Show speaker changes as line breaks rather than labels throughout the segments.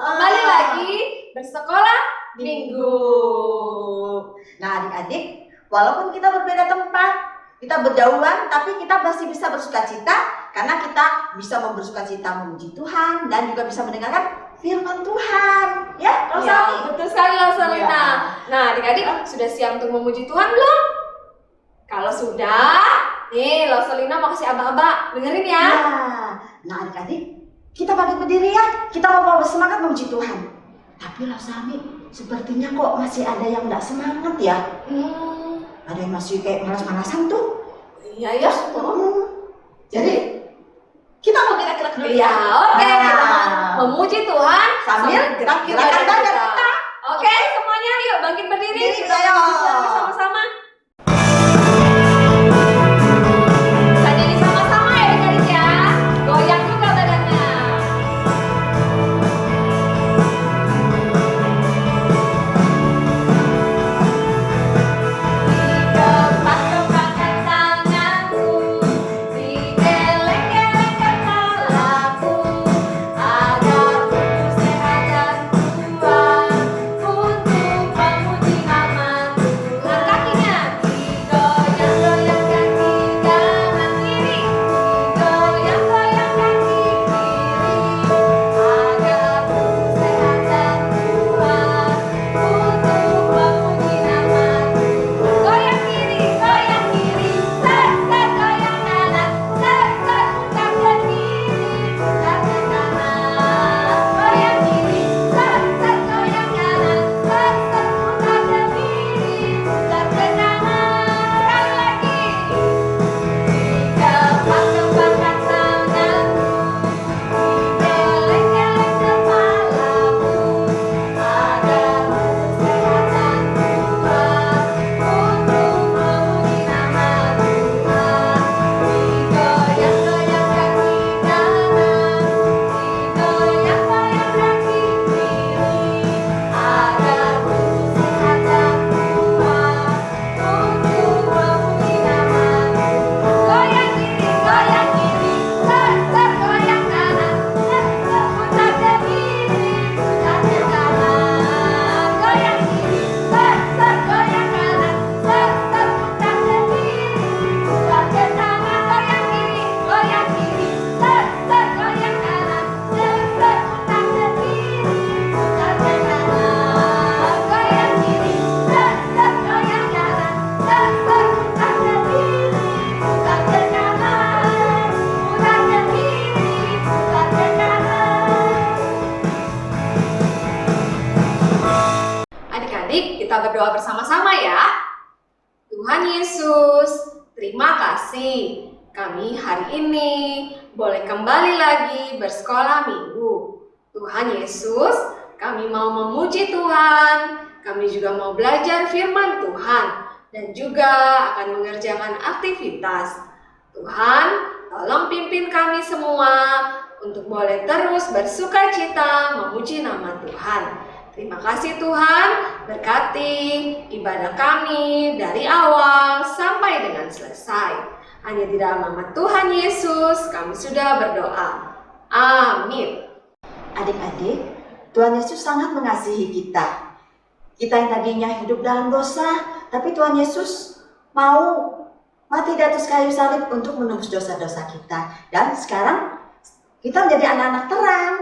Kembali lagi bersekolah minggu.
Nah adik-adik, walaupun kita berbeda tempat, kita berjauhan, tapi kita masih bisa bersukacita karena kita bisa bersukacita memuji Tuhan dan juga bisa mendengarkan firman Tuhan. Ya, Rosalina?
Betul sekali Rosalina.
Ya.
Nah adik-adik sudah siap untuk memuji Tuhan belum? Kalau sudah, nih Rosalina mau kasih aba-aba, dengerin ya.
Nah adik-adik, kita bangkit berdiri ya, kita mau bersemangat memuji Tuhan. Tapi Rosalina, sepertinya kok masih ada yang nggak semangat ya. Ada yang masih kayak malas-malasan tuh.
Iya ya.
Jadi kita mau gerak-gerak dulu
Ya, oke. Kita mau memuji Tuhan
sambil
gerak-gerak
badan
kita.
kita.
Oke, semuanya yuk bangkit berdiri.
Berdiri,
Kita
ayo.
memuji Tuhan bersama-sama. Kita nyanyi sama-sama ya adik-adik ya. Goyang juga badannya. Dikepak-kepakkan tanganku, digeleng-gelengkan kepalaku, agar tubuh sehat dan kuat untuk memuji nama Tuhan. Kakinya digoyang-goyang kaki kanan kiri, digoyang-goyang kaki kiri, agar tubuh sehat dan kuat untuk memuji nama Tuhan. Goyang kiri, set, set, goyang kanan, set, set, putar ke kiri, putar ke kanan. Goyang kiri, set, set, goyang kanan, set, set, putar ke kiri, putar ke kanan. Sekali lagi. Dikepak-kepakkan tanganku, digeleng-geleng kepalaku, agar tubuh sehat dan kuat untuk memuji nama Tuhan. Digoyang-goyang kaki kanan, digoyang-goyang kaki kiri, agar tubuh sehat dan kuat untuk memuji nama Tuhan. Goyang kiri, set, set, goyang kanan, set, set, putar ke kiri, putar ke kanan. Goyang kiri, set, set, goyang kanan, set, set, putar ke kiri, putar ke kanan. Goyang kiri, set, set, goyang kanan, set, set, putar ke kiri, putar ke kanan. Goyang kiri, set, set, goyang kanan, set, set, putar ke kiri, putar ke kanan. Putar ke kiri, putar ke kanan. Adik-adik, kita berdoa bersama-sama ya. Tuhan Yesus, terima kasih kami hari ini boleh kembali lagi bersekolah minggu. Tuhan Yesus, kami mau memuji Tuhan, kami juga mau belajar firman Tuhan, dan juga akan mengerjakan aktivitas. Tuhan, tolong pimpin kami semua untuk boleh terus bersukacita memuji nama Tuhan. Terima kasih Tuhan, berkati ibadah kami dari awal sampai dengan selesai. Hanya di dalam nama Tuhan Yesus kami sudah berdoa. Amin.
Adik-adik, Tuhan Yesus sangat mengasihi kita. Kita yang tadinya hidup dalam dosa, tapi Tuhan Yesus mau mati di atas kayu salib untuk menebus dosa-dosa kita. Dan sekarang kita menjadi anak-anak terang.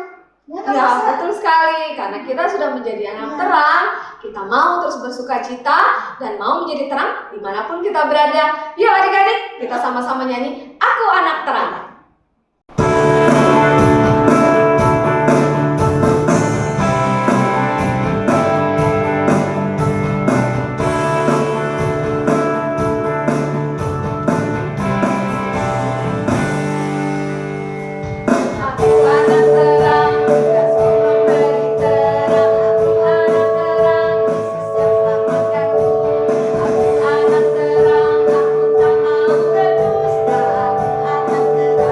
Ya, betul sekali. Karena kita sudah menjadi anak terang, kita mau terus bersukacita dan mau menjadi terang dimanapun kita berada. Yuk adik-adik, kita sama-sama nyanyi, Aku Anak Terang. Aku anak terang, tugasku memberi terang. Aku anak terang, Yesus yang selamatkanku. Aku anak terang, aku tak mau berdusta. Aku anak terang.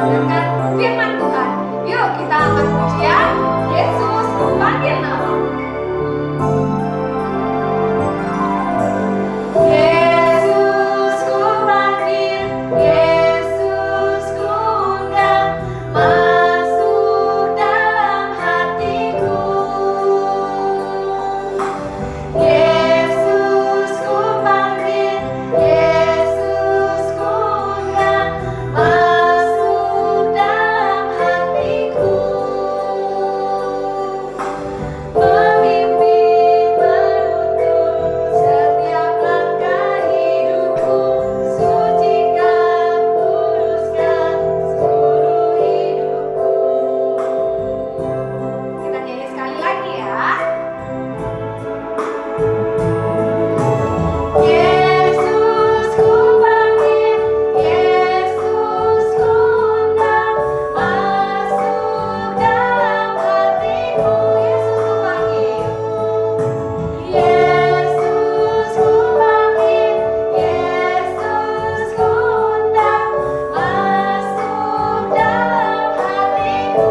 mendengarkan firman Tuhan. Yuk kita angkat pujian, Yesus kupanggil namamu. Yesus kupanggil, Yesus kuundang, masuk dalam hatiku. Yesus kupanggil, Yesus kuundang, masuk dalam hatiku. Memimpin, menuntun setiap langkah hidupku, sucikan, kuduskan seluruh hidupku. Kita nyanyi sekali lagi ya. Yesus kupanggil, Yesus kuundang, masuk dalam hatiku. Yesus kupanggil, Yesus kuundang, masuk dalam hatiku.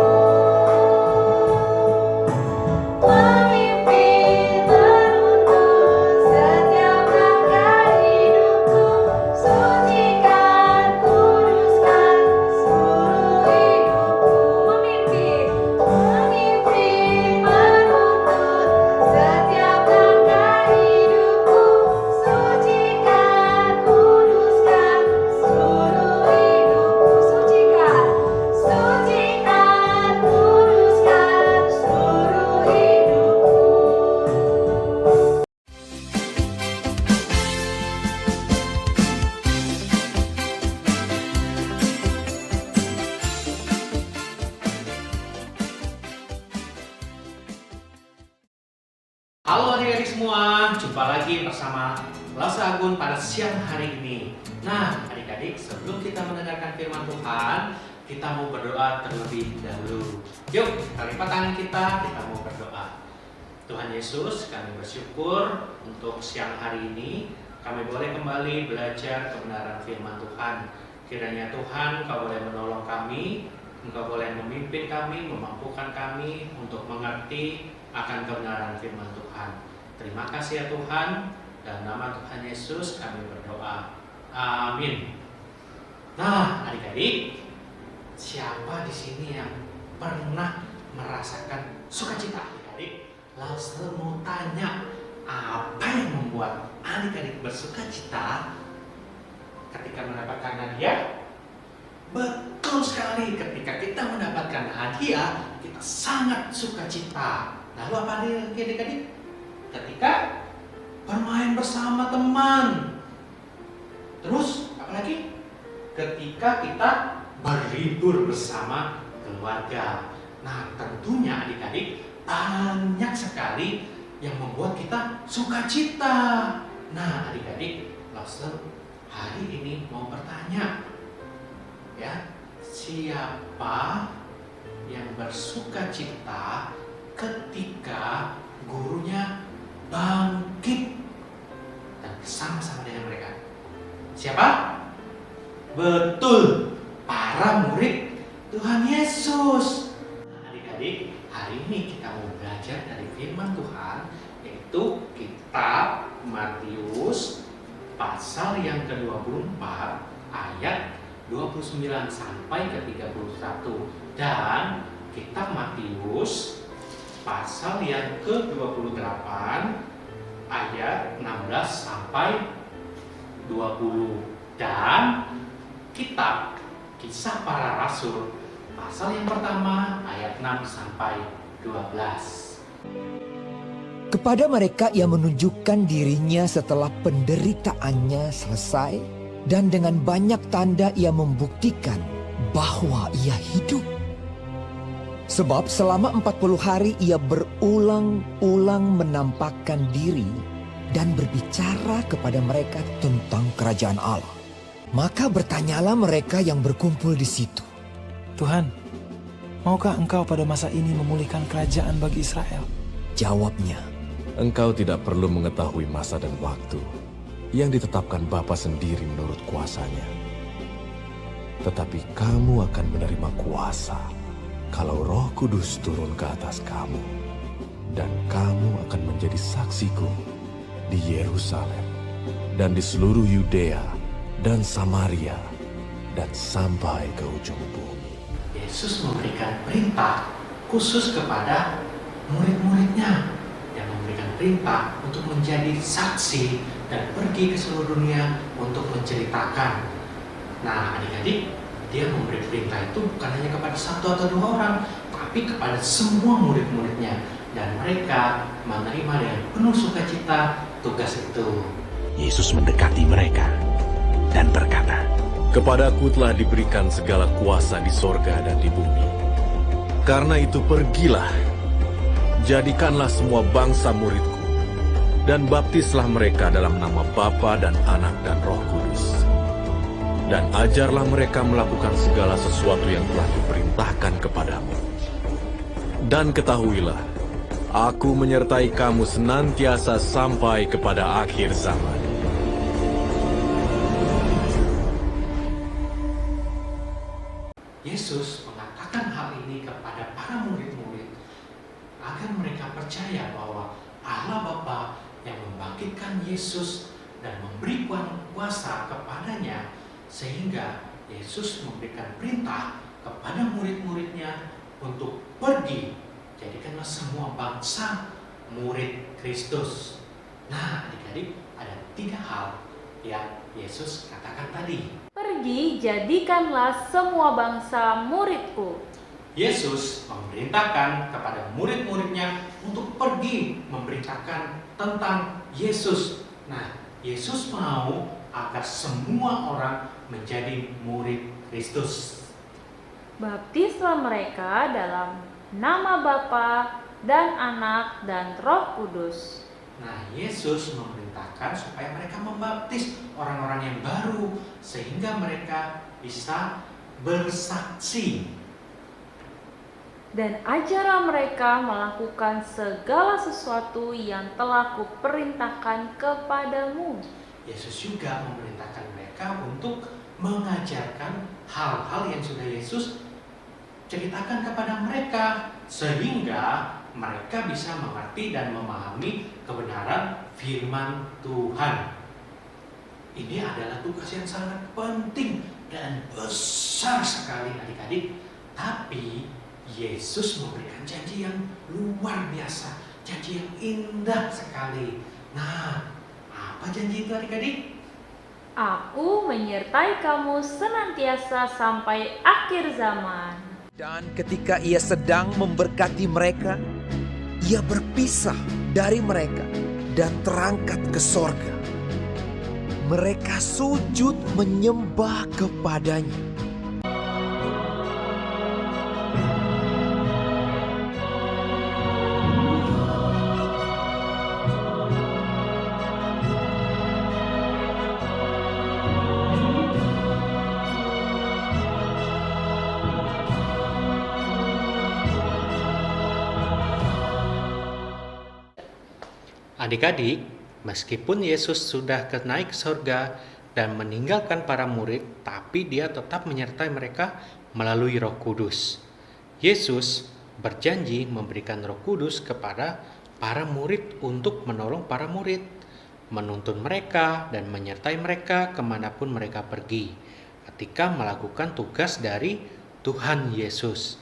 Memimpin, menuntun setiap langkah hidupku, sucikan, kuduskan seluruh hidupku. Memimpin, menuntun setiap langkah hidupku, sucikan, kuduskan seluruh hidupku. Sucikan, kuduskan seluruh hidupku.
Halo adik-adik semua, jumpa lagi bersama Lasa Agun pada siang hari ini. Nah, adik-adik, sebelum kita mendengarkan firman Tuhan, kita mau berdoa terlebih dahulu. Yuk, kita lipat tangan kita mau berdoa. Tuhan Yesus, kami bersyukur untuk siang hari ini, kami boleh kembali belajar kebenaran firman Tuhan. Kiranya Tuhan, Kau boleh menolong kami, Engkau boleh memimpin kami, memampukan kami untuk mengerti akan kebenaran firman Tuhan. Terima kasih ya Tuhan, dalam nama Tuhan Yesus kami berdoa. Amin. Nah, adik-adik, siapa di sini yang pernah merasakan sukacita adik-adik? Lalu mau tanya, apa yang membuat adik-adik bersukacita ketika mendapatkan hadiah? Betul sekali, ketika kita mendapatkan hadiah, kita sangat sukacita. Lalu apa lagi adik-adik? Ketika bermain bersama teman. Terus apa lagi? Ketika kita berlibur bersama keluarga. Nah, tentunya adik-adik banyak sekali yang membuat kita sukacita. Nah, adik-adik, Laksel hari ini mau bertanya, ya, siapa yang bersukacita ketika gurunya bangkit dan bersama-sama dengan mereka? Siapa? Betul, para murid Tuhan Yesus. Nah, adik-adik, hari ini kita mau belajar dari firman Tuhan, yaitu kitab Matius pasal yang ke-24 ayat 29 sampai ke 31, dan kitab Matius pasal yang ke-28 ayat 16 sampai 20, dan kitab Kisah Para Rasul pasal yang pertama ayat 6 sampai 12.
Kepada mereka ia menunjukkan dirinya setelah penderitaannya selesai, dan dengan banyak tanda ia membuktikan bahwa ia hidup. Sebab selama 40 hari ia berulang-ulang menampakkan diri dan berbicara kepada mereka tentang kerajaan Allah. Maka bertanyalah mereka yang berkumpul di situ,
Tuhan, maukah Engkau pada masa ini memulihkan kerajaan bagi Israel?
Jawabnya,
Engkau tidak perlu mengetahui masa dan waktu yang ditetapkan Bapa sendiri menurut kuasanya. tetapi kamu akan menerima kuasa kalau Roh Kudus turun ke atas kamu. Dan kamu akan menjadi saksiku di Yerusalem dan di seluruh Yudea dan Samaria dan sampai ke ujung bumi.
Yesus memberikan perintah khusus kepada murid-muridnya yang memberikan perintah untuk menjadi saksi dan pergi ke seluruh dunia untuk menceritakan. Nah, adik-adik, dia memberi perintah itu bukan hanya kepada satu atau dua orang, tapi kepada semua murid-muridnya, dan mereka menerima dengan penuh sukacita tugas itu.
Yesus mendekati mereka dan berkata,
Kepadaku telah diberikan segala kuasa di sorga dan di bumi. Karena itu pergilah, jadikanlah semua bangsa muridku, dan baptislah mereka dalam nama Bapa dan Anak dan Roh Kudus. Dan ajarlah mereka melakukan segala sesuatu yang telah kuperintahkan kepadamu. Dan ketahuilah, aku menyertai kamu senantiasa sampai kepada akhir zaman.
Yesus mengatakan hal ini kepada para murid-murid agar mereka percaya bahwa Allah Bapa yang membangkitkan Yesus dan memberi kuasa kepadanya, sehingga Yesus memberikan perintah kepada murid-muridnya untuk pergi, jadikanlah semua bangsa murid Kristus. Nah, adik-adik, ada 3 hal yang Yesus katakan tadi.
Pergi, jadikanlah semua bangsa muridku.
Yesus memerintahkan kepada murid-muridnya untuk pergi memberitakan tentang Yesus. Nah, Yesus mau agar semua orang menjadi murid Kristus.
Baptislah mereka dalam nama Bapa dan Anak dan Roh Kudus.
Nah, Yesus memerintahkan supaya mereka membaptis orang-orang yang baru sehingga mereka bisa bersaksi.
Dan ajarlah mereka melakukan segala sesuatu yang telah kuperintahkan kepadamu.
Yesus juga memerintahkan mereka untuk mengajarkan hal-hal yang sudah Yesus ceritakan kepada mereka, sehingga mereka bisa mengerti dan memahami kebenaran firman Tuhan. Ini adalah tugas yang sangat penting dan besar sekali, adik-adik. Tapi Yesus memberikan janji yang luar biasa, janji yang indah sekali. Nah, apa janji itu, adik-adik?
Aku menyertai kamu senantiasa sampai akhir zaman.
Dan ketika ia sedang memberkati mereka, ia berpisah dari mereka dan terangkat ke sorga. Mereka sujud menyembah kepadanya.
Adik-adik, meskipun Yesus sudah naik ke surga dan meninggalkan para murid, tapi dia tetap menyertai mereka melalui Roh Kudus. Yesus berjanji memberikan Roh Kudus kepada para murid untuk menolong para murid, menuntun mereka dan menyertai mereka kemanapun mereka pergi ketika melakukan tugas dari Tuhan Yesus.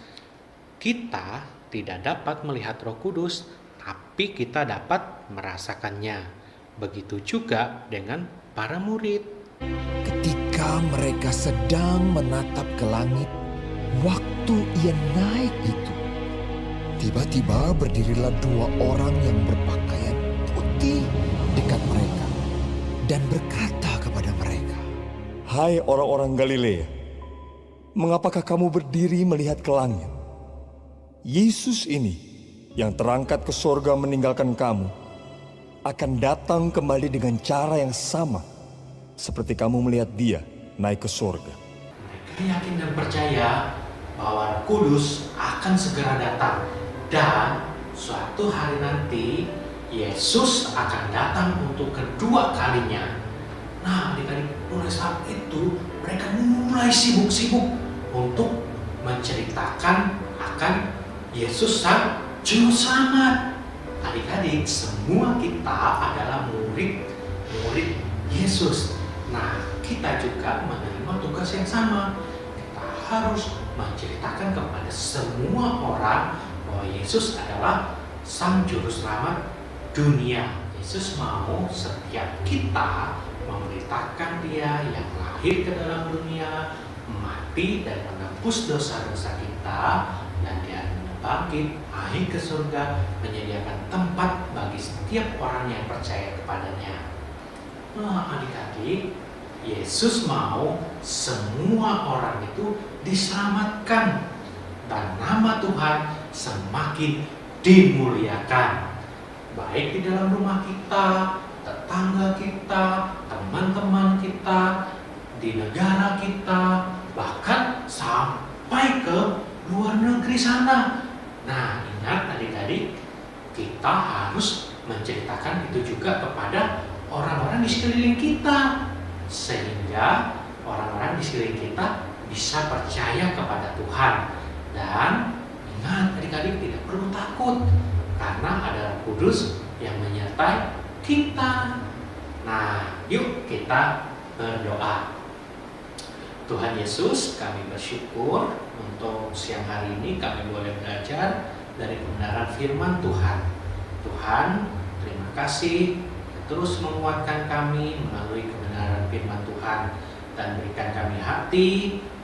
Kita tidak dapat melihat Roh Kudus, tapi kita dapat merasakannya. Begitu juga dengan para murid.
Ketika mereka sedang menatap ke langit, waktu ia naik itu, tiba-tiba berdirilah 2 orang yang berpakaian putih dekat mereka dan berkata kepada mereka,
Hai orang-orang Galilea, mengapakah kamu berdiri melihat ke langit? Yesus ini yang terangkat ke sorga meninggalkan kamu, akan datang kembali dengan cara yang sama seperti kamu melihat dia naik ke sorga.
Mereka yakin dan percaya bahwa Roh Kudus akan segera datang, dan suatu hari nanti Yesus akan datang untuk kedua kalinya. Nah, adik-adik, mulai saat itu mereka mulai sibuk-sibuk untuk menceritakan akan Yesus Sang Juru Selamat. Adik-adik, semua kita adalah murid Yesus. Nah, kita juga menerima tugas yang sama. Kita harus menceritakan kepada semua orang bahwa Yesus adalah Sang Juru Selamat dunia. Yesus mau setiap kita memberitakan Dia yang lahir ke dalam dunia, mati dan menebus dosa-dosa kita, dan Dia bangkit, naik ke surga, menyediakan tempat bagi setiap orang yang percaya kepadanya. Nah, adik-adik, Yesus mau semua orang itu diselamatkan dan nama Tuhan semakin dimuliakan, baik di dalam rumah kita, tetangga kita, teman-teman kita, di negara kita, bahkan sampai ke luar negeri sana. Nah, ingat adik-adik, kita harus menceritakan itu juga kepada orang-orang di sekeliling kita, sehingga orang-orang di sekeliling kita bisa percaya kepada Tuhan. Dan ingat adik-adik, tidak perlu takut, karena ada Roh Kudus yang menyertai kita. Nah, yuk kita berdoa. Tuhan Yesus, kami bersyukur untuk siang hari ini kami boleh belajar dari kebenaran firman Tuhan. Tuhan, terima kasih terus menguatkan kami melalui kebenaran firman Tuhan, dan berikan kami hati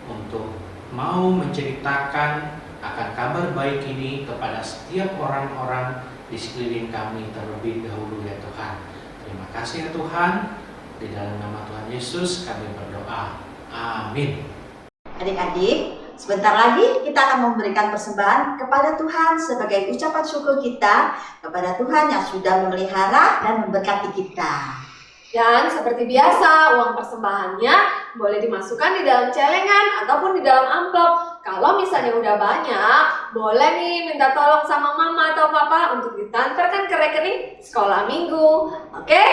untuk mau menceritakan akan kabar baik ini kepada setiap orang-orang di sekeliling kami terlebih dahulu ya Tuhan. Terima kasih ya Tuhan. Di dalam nama Tuhan Yesus kami berdoa. Amin.
Adik-adik, sebentar lagi kita akan memberikan persembahan kepada Tuhan sebagai ucapan syukur kita kepada Tuhan yang sudah memelihara dan memberkati kita.
Dan seperti biasa, uang persembahannya boleh dimasukkan di dalam celengan ataupun di dalam amplop. Kalau misalnya udah banyak, boleh nih minta tolong sama mama atau papa untuk ditransferkan ke rekening sekolah minggu. Oke?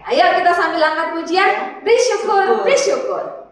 Ayo kita sambil angkat pujian, bersyukur, bersyukur.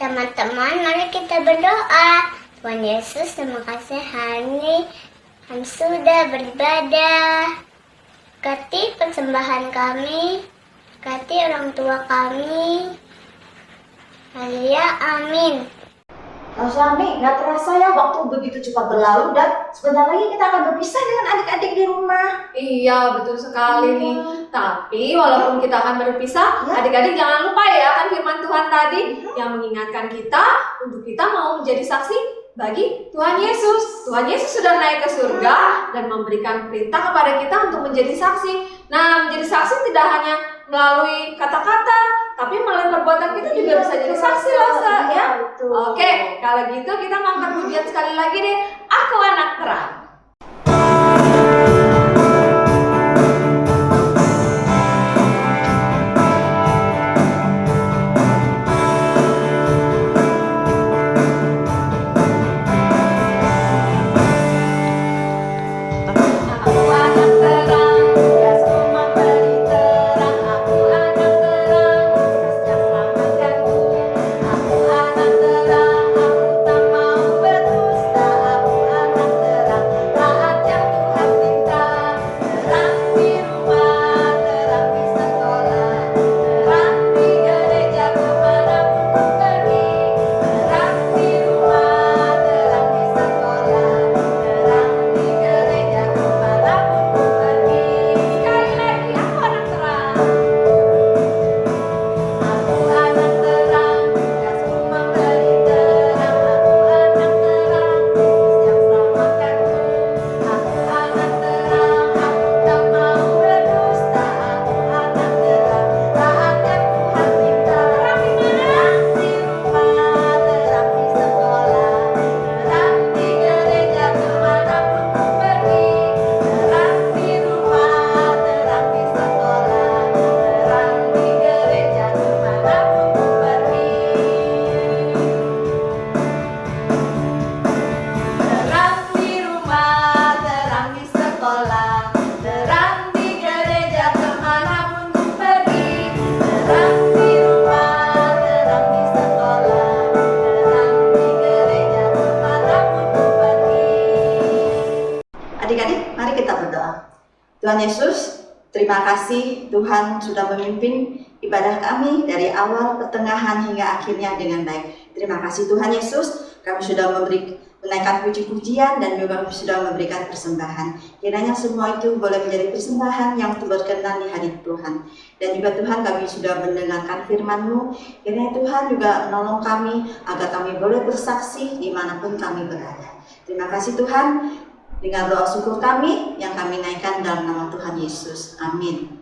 Teman-teman, mari kita berdoa. Tuhan Yesus, terima kasih hari ini kami sudah beribadah. Berkati persembahan kami, berkati orang tua kami. Haleluya, amin.
Suami, nggak terasa ya waktu begitu cepat berlalu, dan sebentar lagi kita akan berpisah dengan adik-adik di rumah.
Iya, betul sekali nih. Tapi walaupun kita akan berpisah, adik-adik jangan lupa ya kan firman Tuhan tadi yang mengingatkan kita untuk kita mau menjadi saksi bagi Tuhan Yesus. Tuhan Yesus sudah naik ke surga dan memberikan perintah kepada kita untuk menjadi saksi. Nah, menjadi saksi tidak hanya melalui kata-kata, tapi melalui perbuatan kita juga bisa jadi saksi loh, ya. Oke, kalau gitu kita ngangkat pujian sekali lagi deh. Aku anak terang.
Aku anak terang, aku tak mau berdusta. Aku anak terang,
Tuhan Yesus, terima kasih Tuhan sudah memimpin ibadah kami dari awal, pertengahan, hingga akhirnya dengan baik. Terima kasih Tuhan Yesus, kami sudah menaikkan puji-pujian dan juga sudah memberikan persembahan. Kiranya semua itu boleh menjadi persembahan yang berkenan di hadirat Tuhan. Dan juga Tuhan, kami sudah mendengarkan firman-Mu. Kiranya Tuhan juga menolong kami agar kami boleh bersaksi dimanapun kami berada. Terima kasih Tuhan. Dengan doa syukur kami yang kami naikkan dalam nama Tuhan Yesus. Amin.